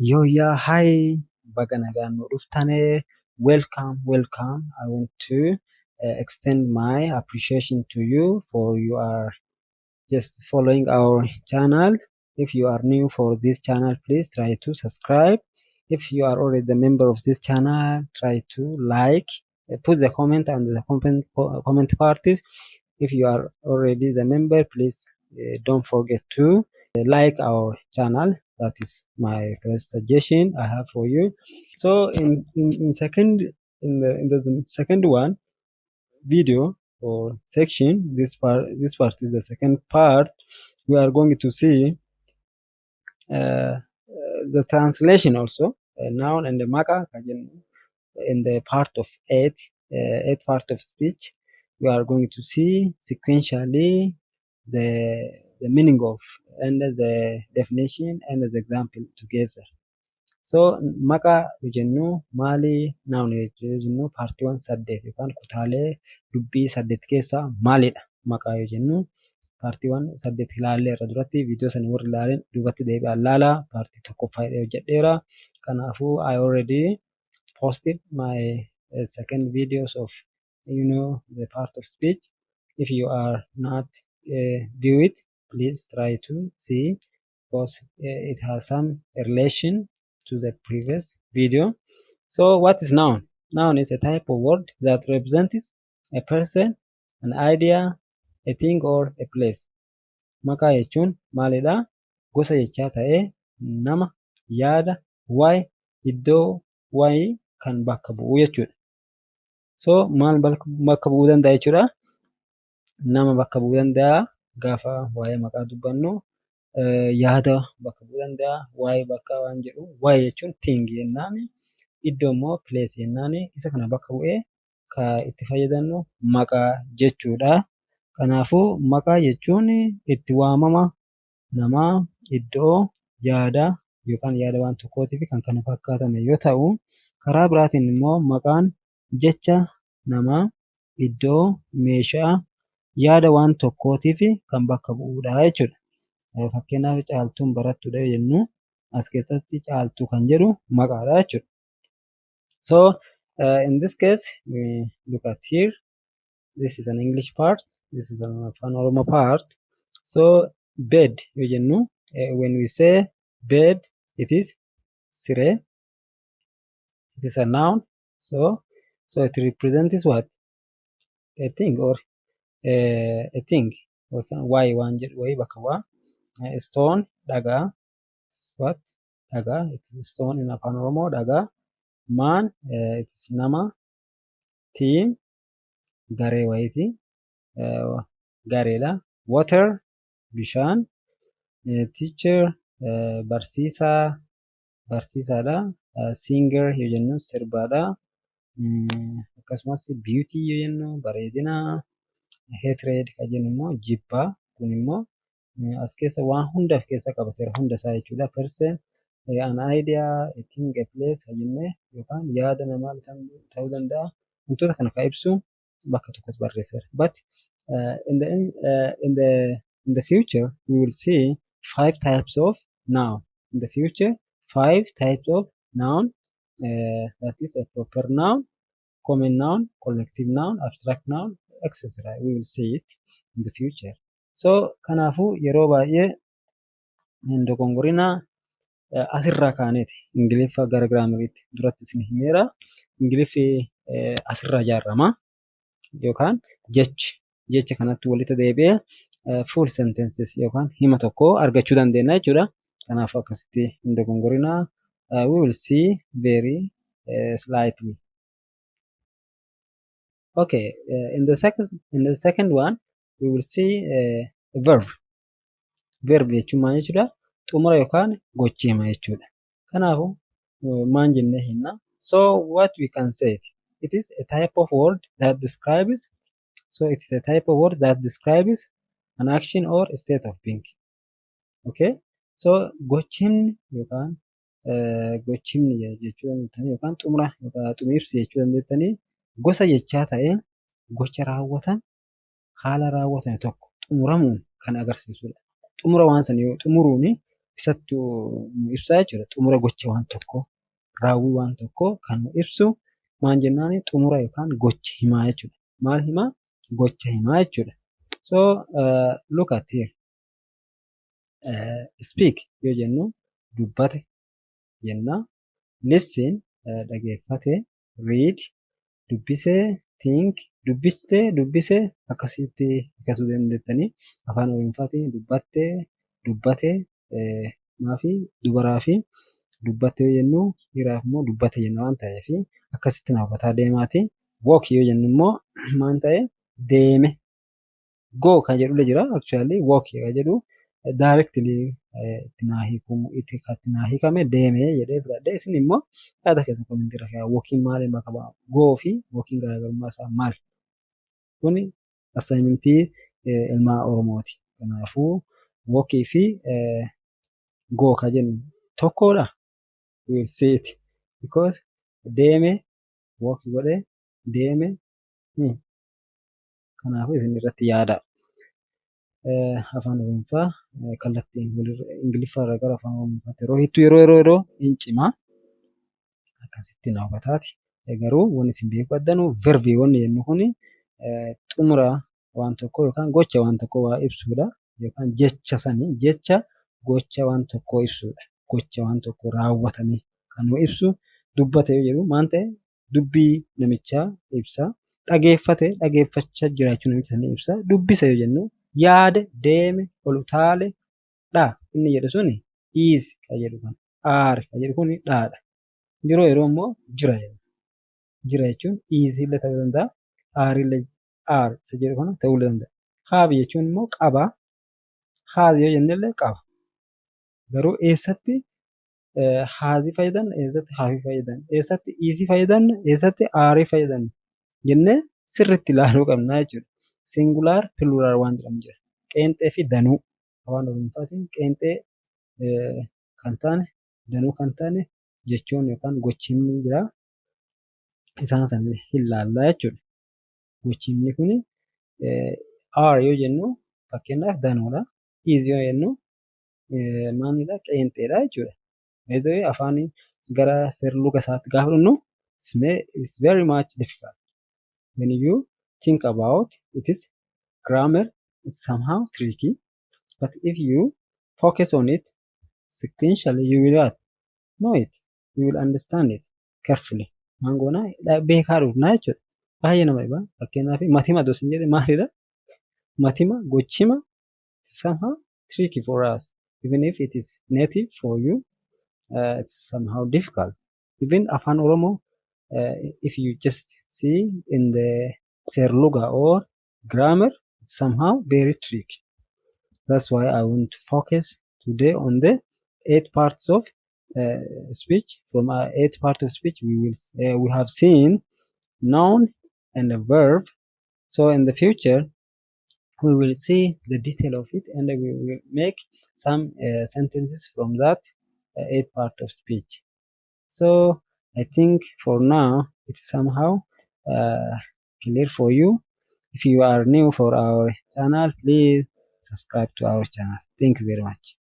Yooyaa, hi, baga nagaan nu dhuftanii. Welcome. I want to extend my appreciation to you for you are just following our channel. If you are new for this channel, please try to subscribe. If you are already a member of this channel, try to like, put the comment and the comment parties. If you are already the member, please don't forget to like our channel. That is my first suggestion I have for you. So in second in the second one video or section, this part is the second part. We are going to see uh, the translation also, noun and the maqaa in the part of eight part of speech. We are going to see sequentially the the meaning of and the definition and the example together. So maqaa yoo jennu maali, noun yoo jennu paartiiwwan 8 yookaan kutaalee dubbii 8 keessaa maalidha. Maqaa yoo jennu paartiiwwan 8 ilaallee irra duratti viidiyoo sana warri ilaaleen duubatti deebi'aa ilaalaa. Paartii tokkoffaa hojjedheera. Kanaafuu I already posted my second videos of the part of speech. If you are not view it, please try to see, because it has some relation to the previous video. So what is noun? Noun is a type of word that represents a person, an idea, a thing or a place. Maqaa jechuun maalidha? Gosa jechaa ta'ee nama, yaada, waa'ee, iddoo wayii kan bakka bu'u jechuudha. So maal bakka bu'uu danda'a jechuudha? Nama bakka bu'uu danda'a gaafa waa'ee maqaa dubbannu. Yaada bakka bu'uu danda'a. Waa'ee bakka waan jedhu, waa'ee jechuun thing jennaan, iddoo immoo place jennaan. Isa kana bakka bu'ee kan itti fayyadamnu maqaa jechuudha. Kanaafuu maqaa jechuun itti waamama namaa, iddoo, yaada yookaan yaada waan tokkootii fi kan kana fakkaatan yoo ta'u, karaa biraatiin immoo maqaan jecha namaa, iddoo, meeshaa, yaada waan tokkootii fi kan bakka bu'udha jechuudha. Fakkeenyaaf caaltuun barattuudha yoo jennu as keessatti caaltuu kan jedhu maqaadha jechuudha. So in this case, we look at here. This is an English part. This is an Afaan Oromoo part. So bed yoo jennu, when we say bed, it is siree. It is a noun. So it represents what? A thing or a thing. Waa'ee waan jedhu wayii bakka bu'a. Stone, dhagaa. What? Dhagaa. It is stone in Afaan Oromoo, dhagaa. Man, it is nama. Team, garee wayiiti. Gareedha. Water, bishaan. Teacher, barsiisaadha. Singer yoo jennu sirbaadha. Akkasumas beauty yoo jennu bareedina. Hatred kan jennu immoo jibbaa. Kun immoo as keessa waan hunda of keessa qabateera, hunda isaa jechuudha. Person, an idea, a thing, a place kan jennee yookaan yaada namaa ta'uu danda'a. Wantoota kana kan ibsu bakka tokkotti barreesseera. But in the future we will see 5 types of noun. In the future, 5 types of noun. That is a proper noun, common noun, collective noun, abstract noun, etc. We will see it in the future. So kanaafuu yeroo baay'ee hin dogongorinaa. Asirraa kaaneeti Ingiliffa gara giraamariitti duratti isin himeera. Ingiliffi asirraa ijaarama yookaan jecha kanatti walitti deebi'ee full sentences yookaan hima tokko argachuu dandeenya jechuudha. Kanaafuu akkasitti hin dogongorinaa. We will see very slightly. Okay, in the second one we will see a verb. Verb jechuun maal jechuudha? Xumura yookaan gochima jechuudha. Kanaafuu maal jennee himna? So what we can say, it is a type of word that describes an action or a state of being. Okay? So gochimni yookaan gochimni jechuu dandeettanii yookaan xumura yookaan xumibsi jechuu dandeettanii gosa jechaa ta'ee gocha raawwatan haala raawwatame tokko xumuramuun kan agarsiisudha. Xumura waan sana yoo xumuruuni isattu nu ibsaa jechuudha. Xumura gocha waan tokkoo, raawwii waan tokkoo kan nu ibsu maal jennaani xumura yookaan gocha himaa jechuudha. Maal himaa? Gocha himaa jechuudha. So look at here. Speak yoo jennu dubbate jenna. Listen dhageeffate. Read dubbisee. Think dubbistee dubbisee akkasitti hiikkatuu dandeettanii afaan Oromootiin dubbattee dubbate maafi dubaraa fi dubbatte yoo jennu dhiiraaf immoo dubbate jenna waan ta'eef akkasitti na hubataa deemaati. Walk yoo jennu immoo maal ta'e deeme. Go kan jedhullee jira actually walk kan jedhu directly itti naa hiikame deeme jedhee fudhadhe. Isin immoo yaada keessa komentii irra kaa'aa. Walkiin maaliin bakka bu'a? Go fi walkiin garaagarummaa isaa maali? Kuni assignmentii ilmaa Oromooti. Kanaafuu walkii fi go kan jennu tokkodha. We will see it because deeme walk godhe deeme kanaafuu isin irratti yaada. Afaan Oromoo kallattiin Ingiliffaa irraa gara afaan Oromootti yeroo hin cimaa akkasitti na hubataati. Garuu wanni isin beekuu qabdanu verbii wanni jennu kuni xumura waan tokkoo yookaan gocha waan tokkoo waa ibsuudha. Yookaan jecha sanii jecha gocha waan tokkoo ibsuudha. Gocha waan tokkoo raawwatame kan nu ibsu dubbate yoo jedhu maal ta'e dubbii namichaa ibsa. Dhageeffate dhageeffachaa jiraachuu namicha sanii ibsa. Dubbisa yoo jennu yaade deeme ol utaale dha inni jedhu suni is kan jedhu kan are kan jedhu kuni dhaadha. Yeroo immoo jira jedhu. Jira jechuun is illee ta'uu danda'a. Are illee are isa jedhu kana ta'uu danda'a. Have jechuun immoo qaba. Has yoo jennellee qaba. Garuu eessatti has fayyadamna eessatti have fayyadamna eessatti is fayyadamna eessatti are fayyadamna jennee sirriitti ilaaluu qabna jechuudha. Singular plural waan jedhamu jira. Qeenxee fi danuu afaan Oromootiin qeenxee kan taane danuu kan taane jechuun yookaan gochimni jira. Isaan san ilaallaa jechuudha. Gochimni kuni are yoo jennu fakkeenyaaf danuudha. Is yoo jennu maalidha qeenxeedha jechuudha. Eezee afaan gara sirluga isaatti gaafa dhufnu it's very much difficult. When you think about it is grammar, it's somehow tricky, but if you focus on it sequentially, you will know it, you will understand it carefully. Mangoona beekaa dhufna jechuudha. Baay'ee nama dhiba. Fakkeenyaaf matima dosin jedhe maalidha? Matima gochima somehow tricky for us. Even if it is native for you, it's somehow difficult. Even Afaan Oromoo, if you just see in the Serluga or grammar, it's somehow very tricky. That's why I want to focus today on the 8 parts of speech. From our 8 parts of speech, we have seen noun and a verb. So in the future, we will see the detail of it and we will make some sentences from that 8 part of speech. So I think for now it's somehow clear for you. If you are new for our channel, please subscribe to our channel. Thank you very much.